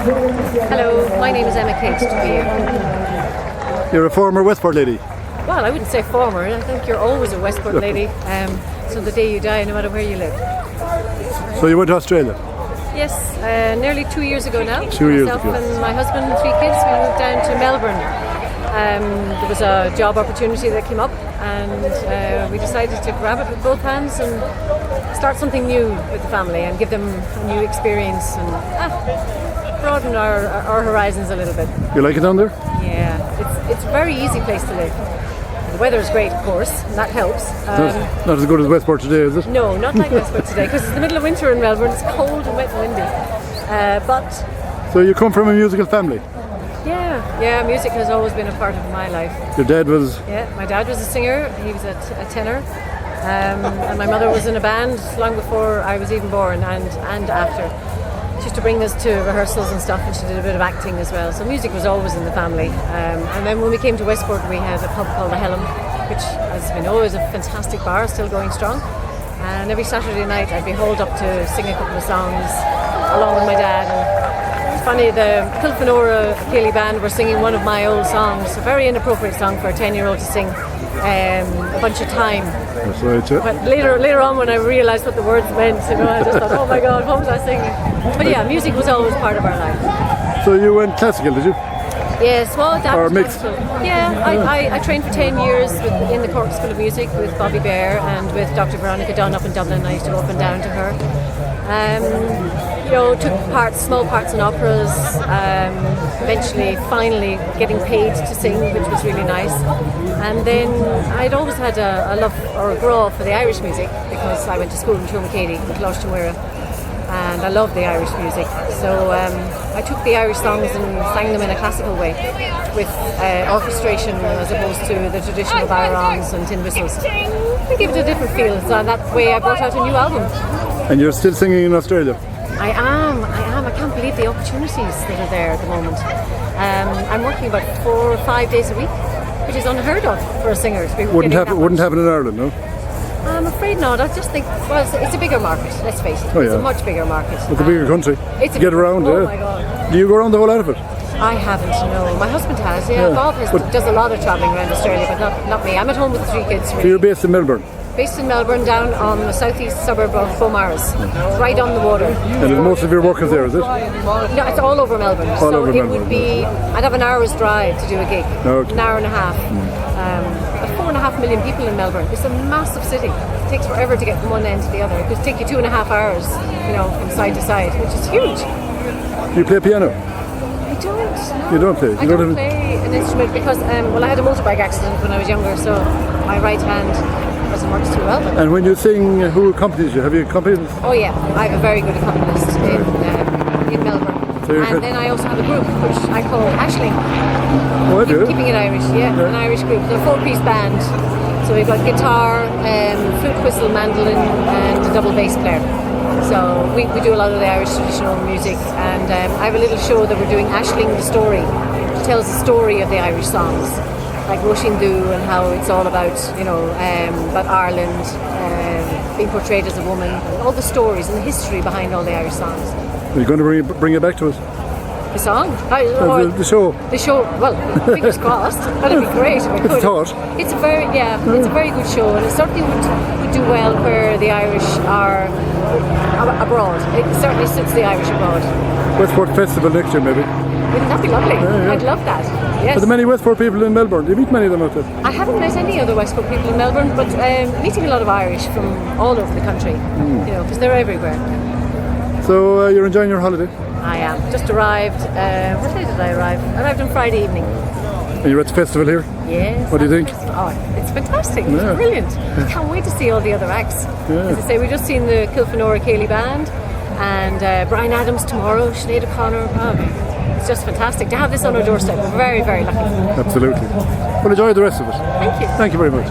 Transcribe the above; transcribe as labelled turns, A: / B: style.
A: Hello, my name is Emma Kate Tobia.
B: You're a former Westport lady.
A: Well, I wouldn't say former. I think you're always a Westport lady. So the day you die, no matter where you live.
B: So you went to Australia?
A: Yes, nearly 2 years ago now.
B: 2 years
A: Myself
B: ago.
A: and my husband and 3 kids, we moved down to Melbourne. There was a job opportunity that came up, and we decided to grab it with both hands and start something new with the family and give them a new experience and broaden our horizons a little bit.
B: You like it down there?
A: Yeah, it's a very easy place to live. The weather is great, of course, and that helps.
B: Not as good as Westport today, is it?
A: No, not like Westport today, because it's the middle of winter in Melbourne. It's cold and wet and windy. But
B: So you come from a musical family?
A: yeah, music has always been a part of my life.
B: Your dad was...
A: Yeah, my dad was a singer. He was a tenor. And my mother was in a band long before I was even born and after. She used to bring us to rehearsals and stuff, and she did a bit of acting as well. So music was always in the family. And then when we came to Westport, we had a pub called the Helm, which, as we know, is a fantastic bar, still going strong. And every Saturday night I'd be hauled up to sing a couple of songs along with my dad. And it's funny, the Kilfenora Cayley band were singing one of my old songs, a very inappropriate song for a 10-year-old to sing, a bunch of time.
B: That's right, yeah.
A: But later on, when I realised what the words meant, I just thought, oh my God, what was I singing? But yeah, music was always part of our life.
B: So you went classical, did you?
A: Yeah, small dance.
B: Or mixed?
A: Yeah, I trained for 10 years in the Cork School of Music with Bobby Bear and with Dr. Veronica Dunn up in Dublin. I used to go up and down to her. Took small parts in operas, eventually, finally getting paid to sing, which was really nice. And then I'd always had a love or a grow for the Irish music, because I went to school in Tuamacady in Closh-Tamura, and I loved the Irish music. So I took the Irish songs and sang them in a classical way, with orchestration as opposed to the traditional barons and tin whistles. I gave it a different feel, so that way I brought out a new album.
B: And you're still singing in Australia?
A: I am. I can't believe the opportunities that are there at the moment. I'm working about 4 or 5 days a week, which is unheard of for a singer to be
B: Wouldn't happen in Ireland, no?
A: I'm afraid not. I just think, well, it's a bigger market, let's face it.
B: Oh,
A: It's
B: yeah.
A: a much bigger market.
B: It's a bigger country.
A: It's
B: to get around,
A: oh
B: yeah.
A: my God.
B: Do you go around the whole lot of it?
A: I haven't, no. My husband has, yeah. Bob does a lot of travelling around Australia, but not me. I'm at home with the 3 kids, really.
B: So you're based in Melbourne?
A: Based in Melbourne, down on the southeast suburb of Beaumaris, right on the water.
B: And most of your work is there, is it?
A: No, it's all over Melbourne.
B: All over Melbourne.
A: Would be, I'd have an hour's drive to do a gig,
B: Okay.
A: an hour and a half. But 4.5 million people in Melbourne. It's a massive city. It takes forever to get from one end to the other. It could take you 2.5 hours, from side to side, which is huge.
B: Do you play piano?
A: I don't. No.
B: You don't play?
A: I don't play an instrument because, I had a motorbike accident when I was younger, so my right hand doesn't work too well.
B: And when you sing, who accompanies you? Have you accompanied?
A: Oh yeah, I have a very good accompanist in Melbourne.
B: So
A: And then I also have a group which I call Ashling.
B: Oh, I do?
A: Keeping it Irish, yeah, an Irish group. They're a 4-piece band. So we've got guitar, flute, whistle, mandolin, and a double bass player. So we do a lot of the Irish traditional music, and I have a little show that we're doing, Ashling the Story. It tells the story of the Irish songs, like Roisin Dhu, and how it's all about, about Ireland, being portrayed as a woman, and all the stories and the history behind all the Irish songs.
B: Are you going to bring it back to us?
A: The song?
B: The show?
A: The show, well, fingers crossed. That'd be great if I could.
B: It's a thought.
A: It's a very good show, and it certainly would do well where the Irish are abroad. It certainly suits the Irish abroad.
B: Westport Festival next year, maybe?
A: Wouldn't that be lovely?
B: Yeah.
A: I'd love that, yes.
B: Are there many Westport people in Melbourne? Do you meet many of them out there?
A: I haven't met any other Westport people in Melbourne, but meeting a lot of Irish from all over the country, because they're everywhere.
B: So you're enjoying your holiday?
A: I am. Just arrived. What day did I arrive? I arrived on Friday evening.
B: And you're at the festival here?
A: Yes.
B: What do you think?
A: Oh, it's fantastic.
B: Yeah.
A: It's brilliant. I can't wait to see all the other acts.
B: Yeah.
A: As I say, we've just seen the Kilfenora Cayley band and Brian Adams tomorrow, Sinead O'Connor. Oh, it's just fantastic to have this on our doorstep. We're very, very lucky.
B: Absolutely. Well, enjoy the rest of it.
A: Thank you.
B: Thank you very much.